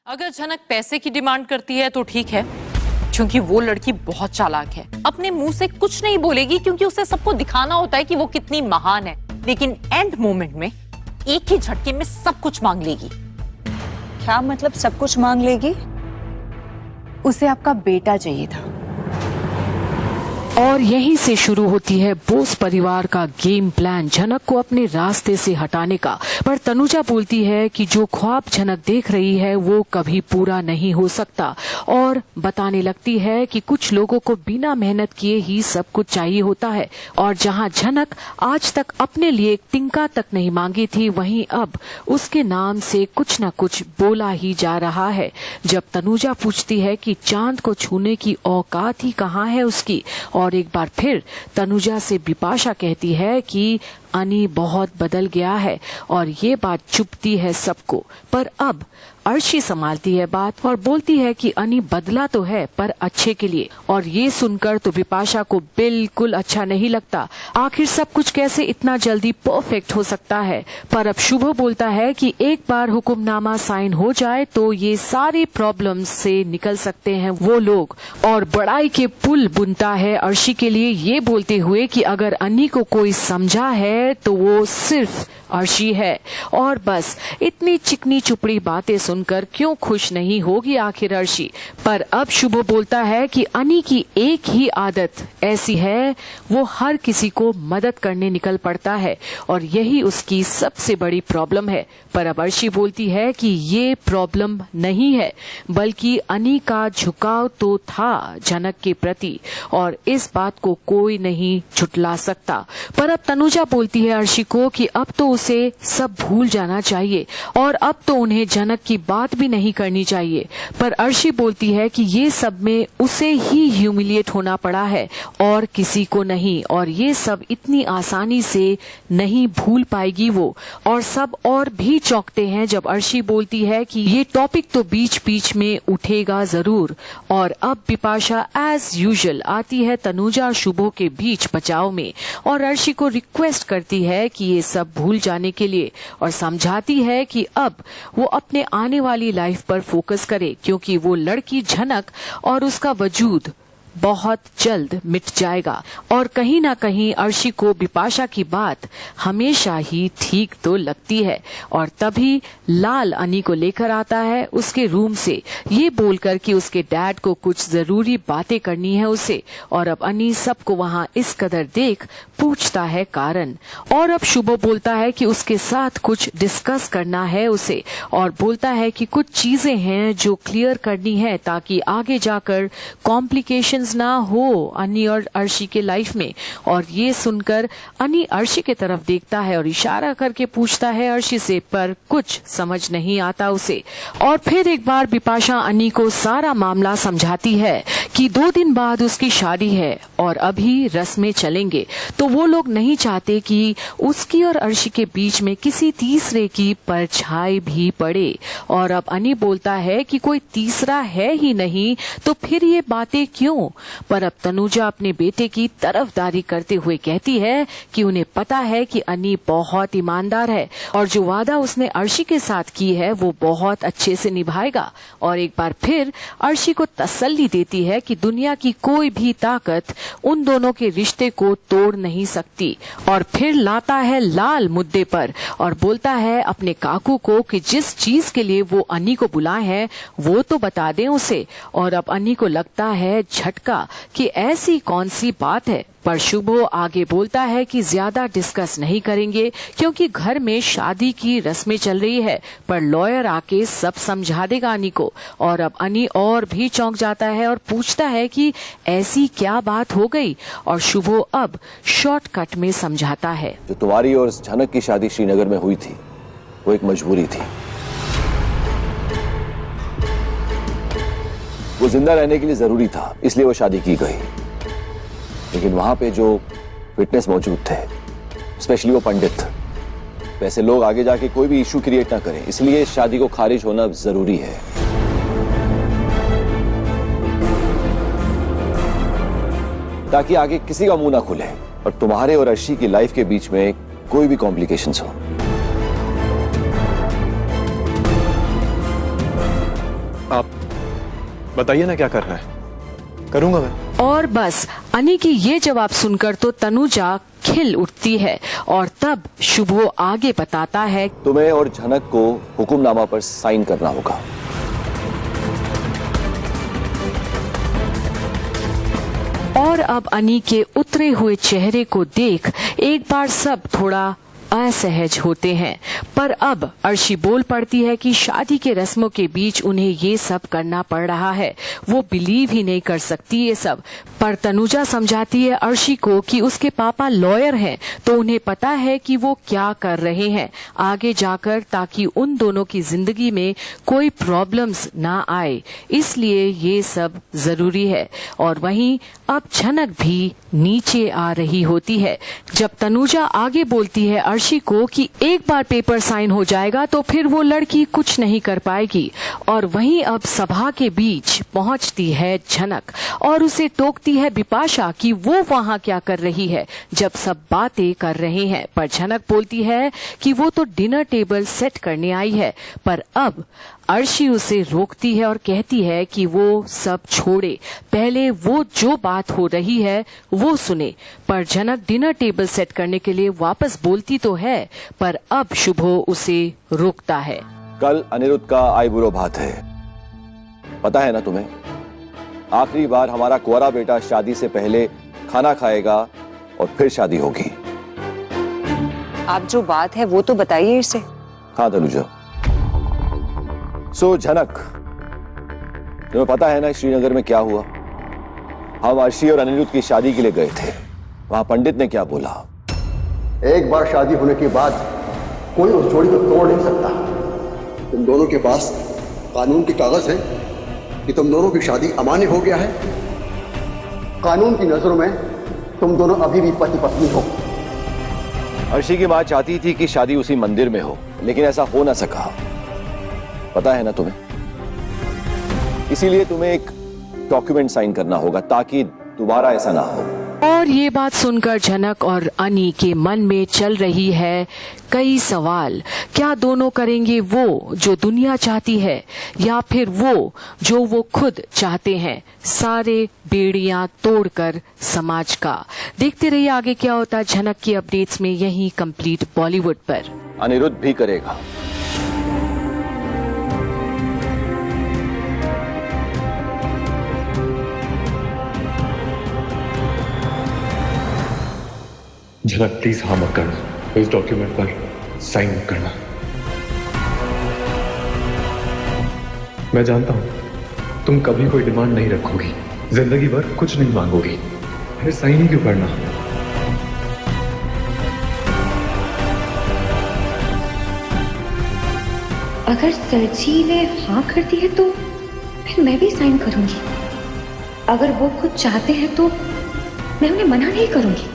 अगर झनक पैसे की डिमांड करती है तो ठीक है, क्योंकि वो लड़की बहुत चालाक है। अपने मुंह से कुछ नहीं बोलेगी क्योंकि उसे सबको दिखाना होता है कि वो कितनी महान है, लेकिन एंड मोमेंट में एक ही झटके में सब कुछ मांग लेगी। क्या मतलब सब कुछ मांग लेगी? उसे आपका बेटा चाहिए था। और यहीं से शुरू होती है बोस परिवार का गेम प्लान झनक को अपने रास्ते से हटाने का। पर तनुजा बोलती है कि जो ख्वाब झनक देख रही है वो कभी पूरा नहीं हो सकता और बताने लगती है कि कुछ लोगों को बिना मेहनत किए ही सब कुछ चाहिए होता है। और जहां झनक आज तक अपने लिए एक तिनका तक नहीं मांगी थी, वहीं अब उसके नाम से कुछ न कुछ बोला ही जा रहा है। जब तनुजा पूछती है कि चांद को छूने की औकात ही कहाँ है उसकी, और एक बार फिर तनुजा से बिपाशा कहती है कि अनी बहुत बदल गया है, और ये बात चुभती है सबको। पर अब अर्शी संभालती है बात और बोलती है कि अनी बदला तो है पर अच्छे के लिए। और ये सुनकर तो बिपाशा को बिल्कुल अच्छा नहीं लगता। आखिर सब कुछ कैसे इतना जल्दी परफेक्ट हो सकता है। पर अब शुभ बोलता है कि एक बार हुक्मनामा साइन हो जाए तो ये सारी प्रॉब्लम्स से निकल सकते हैं वो लोग, और बड़ाई के पुल बुनता है अर्शी के लिए, ये बोलते हुए कि अगर अनी को कोई समझा है तो वो सिर्फ अर्शी है। और बस इतनी चिकनी चुपड़ी बातें सुनकर क्यों खुश नहीं होगी आखिर अर्शी। पर अब शुभ बोलता है कि अनी की एक ही आदत ऐसी है, वो हर किसी को मदद करने निकल पड़ता है और यही उसकी सबसे बड़ी प्रॉब्लम है। पर अब अर्शी बोलती है कि ये प्रॉब्लम नहीं है, बल्कि अनी का झुकाव तो था झनक के प्रति और इस बात को कोई नहीं झुटला सकता। पर अब तनुजा बोलती है अर्शी को कि अब तो उसे सब भूल जाना चाहिए और अब तो उन्हें झनक की बात भी नहीं करनी चाहिए। पर अर्शी बोलती है कि ये सब में उसे ही ह्यूमिलिएट होना पड़ा है और किसी को नहीं, और ये सब इतनी आसानी से नहीं भूल पाएगी वो। और सब और भी चौंकते हैं जब अर्शी बोलती है कि ये टॉपिक तो बीच बीच में उठेगा जरूर। और अब बिपाशा एज यूजुअल आती है तनुजा शुभो के बीच बचाव में और अर्शी को रिक्वेस्ट करती है कि ये सब भूल जाने के लिए, और समझाती है कि अब वो अपने आने वाली लाइफ पर फोकस करे, क्योंकि वो लड़की झनक और उसका वजूद बहुत जल्द मिट जाएगा। और कहीं ना कहीं अर्शी को बिपाशा की बात हमेशा ही ठीक तो लगती है। और तभी लाल अनी को लेकर आता है उसके रूम से, ये बोलकर कि उसके डैड को कुछ जरूरी बातें करनी है उसे। और अब अनी सबको वहाँ इस कदर देख पूछता है कारण। और अब शुभ बोलता है कि उसके साथ कुछ डिस्कस करना है उसे, और बोलता है कि कुछ चीजें हैं जो क्लियर करनी है ताकि आगे जाकर कॉम्प्लिकेशन ना हो अनी और अर्शी के लाइफ में। और ये सुनकर अनी अर्शी की तरफ देखता है और इशारा करके पूछता है अर्शी से, पर कुछ समझ नहीं आता उसे। और फिर एक बार बिपाशा अनी को सारा मामला समझाती है कि 2 दिन बाद उसकी शादी है और अभी रस्में चलेंगे, तो वो लोग नहीं चाहते कि उसकी और अर्शी के बीच में किसी तीसरे की परछाई भी पड़े। और अब अनी बोलता है कि कोई तीसरा है ही नहीं तो फिर ये बातें क्यों। पर अब तनुजा अपने बेटे की तरफदारी करते हुए कहती है कि उन्हें पता है कि अनी बहुत ईमानदार है और जो वादा उसने अर्शी के साथ की है वो बहुत अच्छे से निभाएगा। और एक बार फिर अर्शी को तसल्ली देती है कि दुनिया की कोई भी ताकत उन दोनों के रिश्ते को तोड़ नहीं सकती। और फिर लाता है लाल मुद्दे पर और बोलता है अपने काकू को कि जिस चीज के लिए वो अनी को बुलाए हैं वो तो बता दें उसे। और अब अनी को लगता है झटका कि ऐसी कौन सी बात है। पर शुभो आगे बोलता है कि ज्यादा डिस्कस नहीं करेंगे क्योंकि घर में शादी की रस्में चल रही है, पर लॉयर आके सब समझा देगा अनी को। और अब अनी और भी चौंक जाता है और पूछता है कि ऐसी क्या बात हो गई। और शुभो अब शॉर्टकट में समझाता है, जो तुम्हारी और झनक की शादी श्रीनगर में हुई थी वो एक मजबूरी थी। वो जिंदा रहने के लिए जरूरी था, इसलिए वो शादी की गई। लेकिन वहां पे जो विटनेस मौजूद थे, स्पेशली वो पंडित, वैसे लोग आगे जाके कोई भी इशू क्रिएट ना करें, इसलिए इस शादी को खारिज होना जरूरी है। ताकि आगे किसी का मुंह ना खुले और तुम्हारे और अर्शी की लाइफ के बीच में कोई भी कॉम्प्लिकेशंस हो। आप बताइए ना क्या करना है, करूंगा मैं। और बस अनी की ये जवाब सुनकर तो तनुजा खिल उठती है और तब शुभो आगे बताता है। तुम्हें और झनक को हुक्मनामा पर साइन करना होगा। और अब अनी के उतरे हुए चेहरे को देख एक बार सब थोड़ा असहज होते हैं, पर अब अर्शी बोल पड़ती है कि शादी के रस्मों के बीच उन्हें ये सब करना पड़ रहा है। वो बिलीव ही नहीं कर सकती ये सब, पर तनुजा समझाती है अर्शी को कि उसके पापा लॉयर हैं, तो उन्हें पता है कि वो क्या कर रहे हैं आगे जाकर, ताकि उन दोनों की जिंदगी में कोई प्रॉब्लम्स ना आए, इसलिए ये सब जरूरी है। और वहीं अब झनक भी नीचे आ रही होती है जब तनुजा आगे बोलती है अर्शी को कि एक बार पेपर साइन हो जाएगा तो फिर वो लड़की कुछ नहीं कर पाएगी। और वहीं अब सभा के बीच पहुंचती है झनक और उसे टोकती है बिपाशा कि वो वहां क्या कर रही है जब सब बातें कर रहे हैं। पर झनक बोलती है कि वो तो डिनर टेबल सेट करने आई है। पर अब अर्शी उसे रोकती है और कहती है कि वो सब छोड़े, पहले वो जो बात हो रही है वो सुने। पर झनक डिनर टेबल सेट करने के लिए वापस बोलती तो है, पर अब शुभो उसे रोकता है। कल अनिरुद्ध का आईबुरो भात है, पता है ना तुम्हें? आखिरी बार हमारा कुंवारा बेटा शादी से पहले खाना खाएगा और फिर शादी होगी। आप जो बात है वो तो बताइए इसे। हाँ तनुजा। सो झनक, तुम्हें पता है ना श्रीनगर में क्या हुआ? हम अर्शी और अनिरुद्ध की शादी के लिए गए थे, वहां पंडित ने क्या बोला? एक बार शादी होने के बाद कोई उस जोड़ी को तोड़ नहीं सकता। तुम दोनों के पास कानून के कागज है कि तुम दोनों की शादी अमान्य हो गया है। कानून की नजरों में तुम दोनों अभी भी पति पत्नी हो। अर्शी की मां चाहती थी कि शादी उसी मंदिर में हो, लेकिन ऐसा हो ना सका, पता है ना तुम्हें? इसीलिए तुम्हें एक डॉक्यूमेंट साइन करना होगा ताकि दोबारा ऐसा ना हो। और ये बात सुनकर झनक और अनी के मन में चल रही है कई सवाल। क्या दोनों करेंगे वो जो दुनिया चाहती है, या फिर वो जो वो खुद चाहते हैं, सारे बेड़ियां तोड़कर समाज का। देखते रहिए आगे क्या होता है झनक की अपडेट्स में, यही कंप्लीट बॉलीवुड पर। अनिरुद्ध भी करेगा। झनक प्लीज हाँ मत करना, इस डॉक्यूमेंट पर साइन मत करना। मैं जानता हूं तुम कभी कोई डिमांड नहीं रखोगी, जिंदगी भर कुछ नहीं मांगोगी, फिर साइन ही क्यों करना? अगर सरजी ने हाँ कर दी है तो फिर मैं भी साइन करूंगी। अगर वो खुद चाहते हैं तो मैं उन्हें मना नहीं करूंगी।